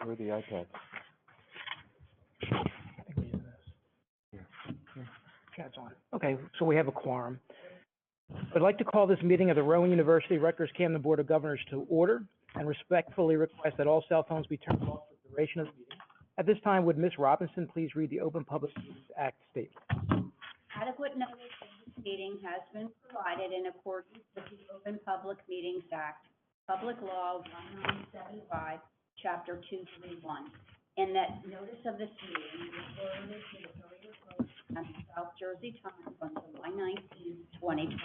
Where are the iPads? I think we use this. Here. Chat's on. Okay, so we have a quorum. I'd like to call this meeting of the Rowan University Rutgers-Camden Board of Governors to order and respectfully request that all cell phones be turned off for the duration of the meeting. At this time, would Ms. Robinson please read the Open Public Meetings Act statement? Adequate notice of this meeting has been provided in accordance with the Open Public Meetings Act, Public Law 1975, Chapter 231, and that notice of this meeting was forwarded to the Courier Post and the South Jersey Times on July 19, 2022.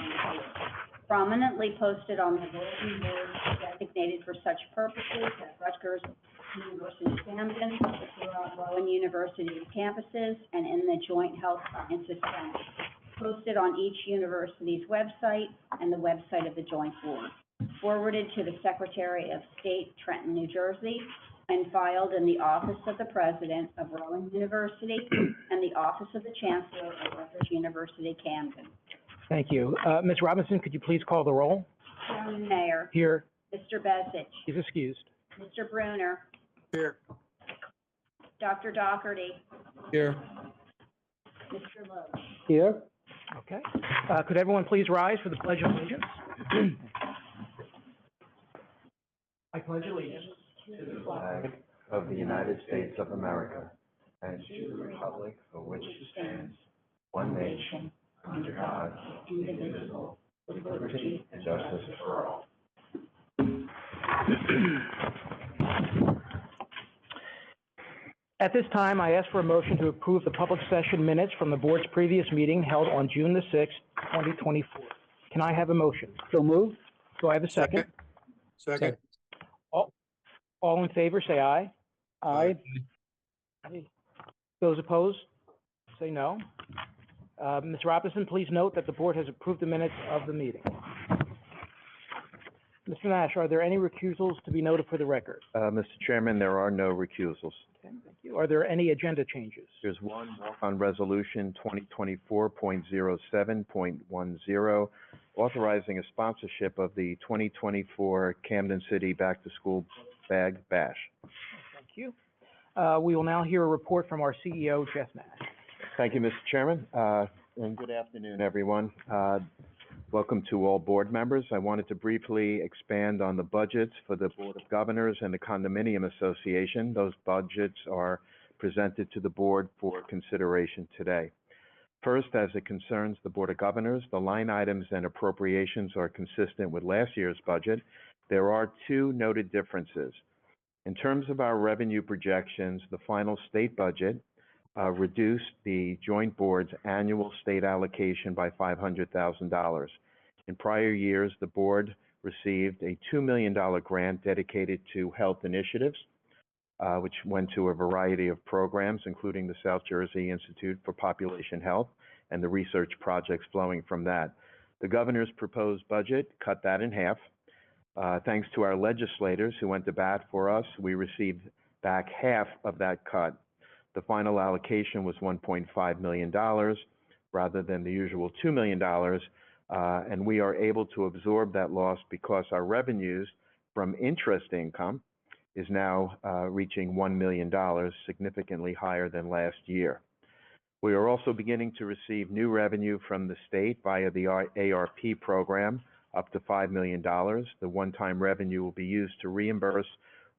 Prominently posted on the bulletin board designated for such purposes at Rutgers-Camden, throughout Rowan University campuses, and in the Joint Health Sciences Center. Posted on each university's website and the website of the Joint Board. Forwarded to the Secretary of State, Trenton, New Jersey, and filed in the Office of the President of Rowan University and the Office of the Chancellor of Rutgers University, Camden. Thank you. Ms. Robinson, could you please call the roll? Chairman Mayer. Here. Mr. Besich. He's excused. Mr. Bruner. Here. Dr. Doherty. Here. Mr. Lowe. Here. Okay. Could everyone please rise for the Pledge of Allegiance? I pledge allegiance To the flag of the United States of America and to the republic for which it stands, one nation, under God, indivisible, with liberty and justice for all. At this time, I ask for a motion to approve the public session minutes from the board's previous meeting held on June the 6th, 2024. Can I have a motion? So moved. Do I have a second? Second. All in favor, say aye. Aye. Those opposed, say no. Ms. Robinson, please note that the board has approved the minutes of the meeting. Mr. Nash, are there any recusals to be noted for the record? Mr. Chairman, there are no recusals. Okay, thank you. Are there any agenda changes? There's one on Resolution 2024.07.10, authorizing a sponsorship of the 2024 Camden City Back to School Bag Bash. Thank you. We will now hear a report from our CEO, Jeff Nash. Thank you, Mr. Chairman, and good afternoon, everyone. Welcome to all board members. I wanted to briefly expand on the budgets for the Board of Governors and the Condominium Association. Those budgets are presented to the board for consideration today. First, as it concerns the Board of Governors, the line items and appropriations are consistent with last year's budget. There are two noted differences. In terms of our revenue projections, the final state budget reduced the Joint Board's annual state allocation by $500,000. In prior years, the board received a $2 million grant dedicated to health initiatives, which went to a variety of programs, including the South Jersey Institute for Population Health and the research projects flowing from that. The governor's proposed budget cut that in half. Thanks to our legislators who went to bat for us, we received back half of that cut. The final allocation was $1.5 million rather than the usual $2 million, and we are able to absorb that loss because our revenues from interest income is now reaching $1 million, significantly higher than last year. We are also beginning to receive new revenue from the state via the ARP program, up to $5 million. The one-time revenue will be used to reimburse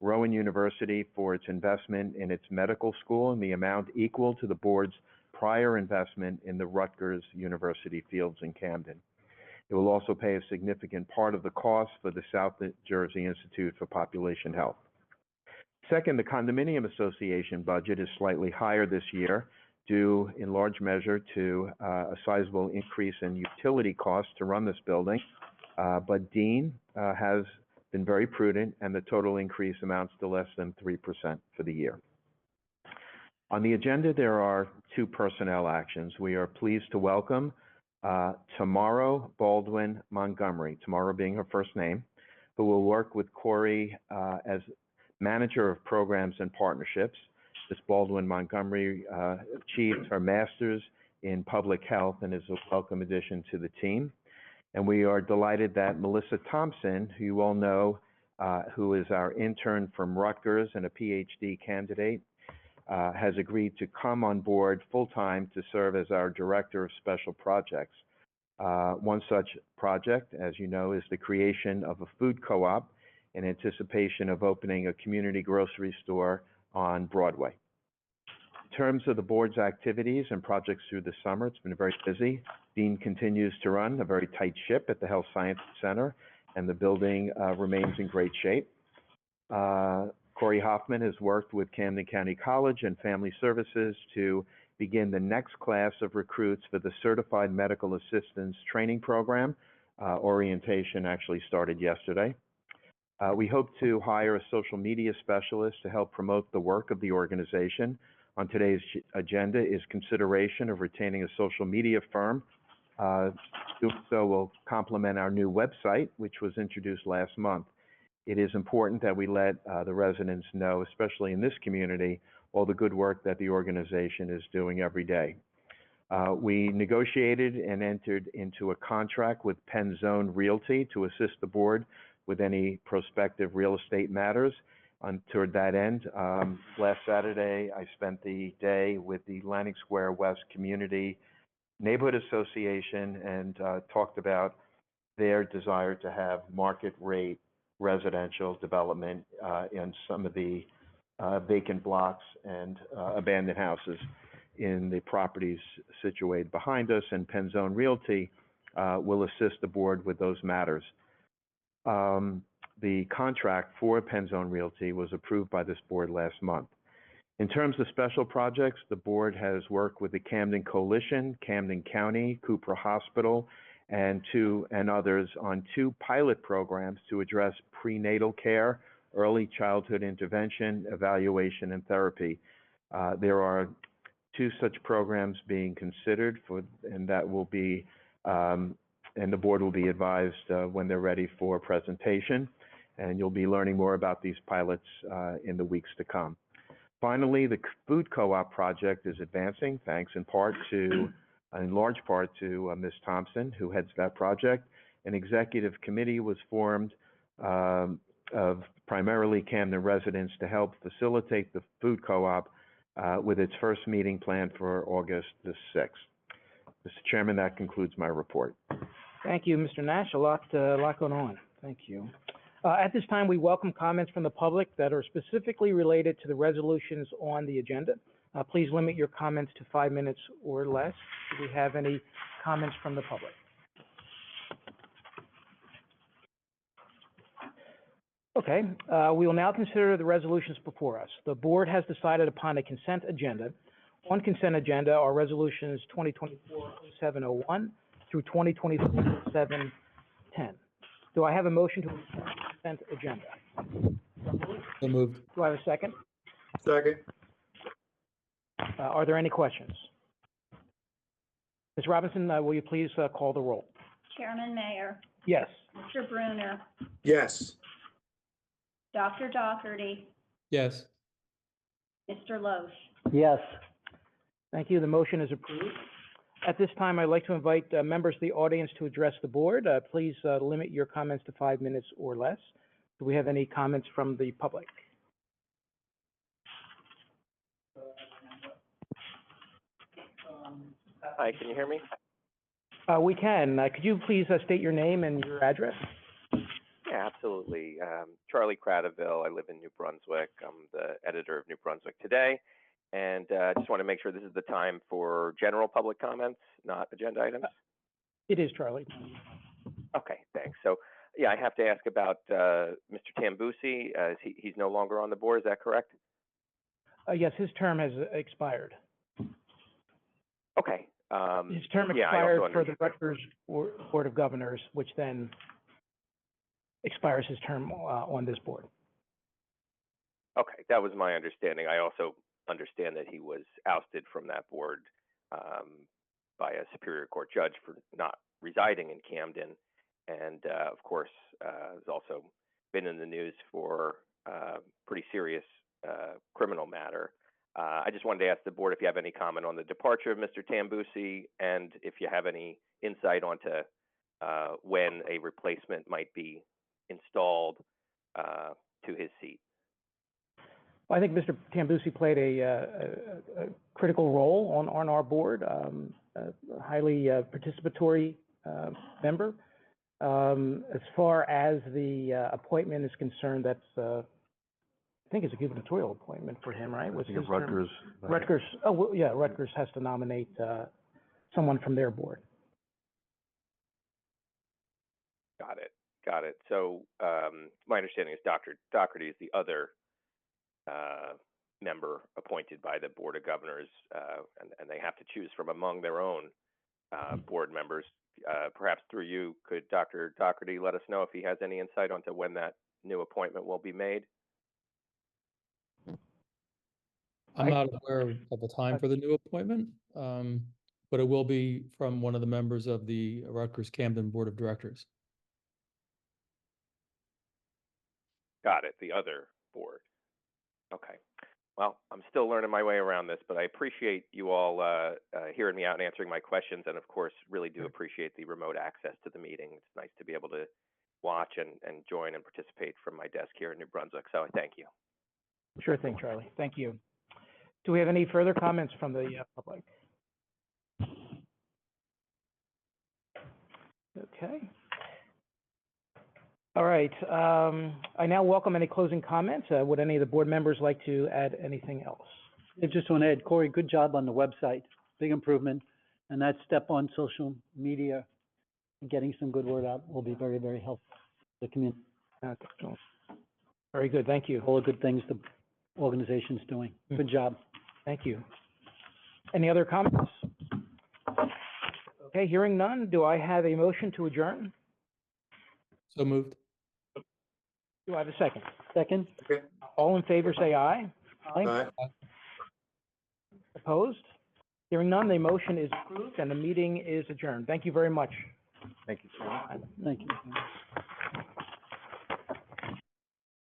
Rowan University for its investment in its medical school in the amount equal to the board's prior investment in the Rutgers University fields in Camden. It will also pay a significant part of the cost for the South Jersey Institute for Population Health. Second, the Condominium Association budget is slightly higher this year, due in large measure to a sizable increase in utility costs to run this building. But Dean has been very prudent, and the total increase amounts to less than 3% for the year. On the agenda, there are two personnel actions. We are pleased to welcome Tamara Baldwin Montgomery, Tamara being her first name, who will work with Corey as Manager of Programs and Partnerships. Ms. Baldwin Montgomery achieved her master's in public health and is a welcome addition to the team. And we are delighted that Melissa Thompson, who you all know who is our intern from Rutgers and a PhD candidate, has agreed to come on board full-time to serve as our Director of Special Projects. One such project, as you know, is the creation of a food co-op in anticipation of opening a community grocery store on Broadway. In terms of the board's activities and projects through the summer, it's been very busy. Dean continues to run a very tight ship at the Health Sciences Center, and the building remains in great shape. Corey Hoffman has worked with Camden County College and Family Services to begin the next class of recruits for the Certified Medical Assistance Training Program. Orientation actually started yesterday. We hope to hire a social media specialist to help promote the work of the organization. On today's agenda is consideration of retaining a social media firm. Doing so will complement our new website, which was introduced last month. It is important that we let the residents know, especially in this community, all the good work that the organization is doing every day. We negotiated and entered into a contract with Penn Zone Realty to assist the board with any prospective real estate matters. Toward that end, last Saturday, I spent the day with the Lanning Square West Community Neighborhood Association and talked about their desire to have market rate residential development in some of the vacant blocks and abandoned houses in the properties situated behind us, and Penn Zone Realty will assist the board with those matters. The contract for Penn Zone Realty was approved by this board last month. In terms of special projects, the board has worked with the Camden Coalition, Camden County, Cooper Hospital, and others on 2 pilot programs to address prenatal care, early childhood intervention, evaluation, and therapy. There are 2 such programs being considered and that will be, and the board will be advised when they're ready for presentation. And you'll be learning more about these pilots in the weeks to come. Finally, the food co-op project is advancing, thanks in large part to Ms. Thompson, who heads that project. An executive committee was formed of primarily Camden residents to help facilitate the food co-op with its first meeting planned for August the 6th. Mr. Chairman, that concludes my report. Thank you, Mr. Nash. A lot going on. Thank you. At this time, we welcome comments from the public that are specifically related to the resolutions on the agenda. Please limit your comments to 5 minutes or less. Do we have any comments from the public? Okay, we will now consider the resolutions before us. The board has decided upon a consent agenda. On consent agenda are resolutions 2024-0701 through 2024-0710. Do I have a motion to accept the consent agenda? So moved. Do I have a second? Second. Are there any questions? Ms. Robinson, will you please call the roll? Chairman Mayer, Yes. Mr. Bruner, Yes. Dr. Dougherty, Yes. Mr. Loesch. Yes. Thank you. The motion is approved. At this time, I'd like to invite members of the audience to address the board. Please limit your comments to 5 minutes or less. Do we have any comments from the public? Hi, can you hear me? We can. Could you please state your name and your address? Yeah, absolutely. Charlie Cradaville. I live in New Brunswick. I'm the editor of New Brunswick Today. And I just want to make sure this is the time for general public comments, not agenda items. It is, Charlie. Okay, thanks. So, yeah, I have to ask about Mr. Tambusi. He's no longer on the board, is that correct? Yes, his term has expired. Okay. His term expired for the Rutgers Board of Governors, which then expires his term on this board. Okay, that was my understanding. I also understand that he was ousted from that board by a Superior Court judge for not residing in Camden, and of course has also been in the news for pretty serious criminal matter. I just wanted to ask the board if you have any comment on the departure of Mr. Tambusi, and if you have any insight onto when a replacement might be installed to his seat. Well, I think Mr. Tambusi played a critical role on our board, a highly participatory member. As far as the appointment is concerned, that's, I think it's a gubernatorial appointment for him, right? Was his term- Rutgers. Rutgers, oh, well, yeah, Rutgers has to nominate someone from their board. Got it. So my understanding is Dr. Doherty is the other member appointed by the Board of Governors, and they have to choose from among their own board members. Perhaps through you, could Dr. Doherty let us know if he has any insight onto when that new appointment will be made? I'm not aware of the time for the new appointment, but it will be from one of the members of the Rutgers-Camden Board of Directors. Got it, the other board. Okay. Well, I'm still learning my way around this, but I appreciate you all hearing me out and answering my questions, and of course, really do appreciate the remote access to the meeting. It's nice to be able to watch and join and participate from my desk here in New Brunswick, so I thank you. Sure thing, Charlie. Thank you. Do we have any further comments from the public? Okay. All right. I now welcome any closing comments. Would any of the board members like to add anything else? I just want to add, Corey, good job on the website, big improvement, and that step on social media, getting some good word out will be very, very helpful to the community. Okay. Very good. Thank you. All the good things the organization's doing. Good job. Thank you. Any other comments? Okay, hearing none, do I have a motion to adjourn? So moved. Do I have a second? Second? All in favor, say aye. Aye. Opposed? Hearing none, the motion is approved and the meeting is adjourned. Thank you very much. Thank you, Chairman. Thank you.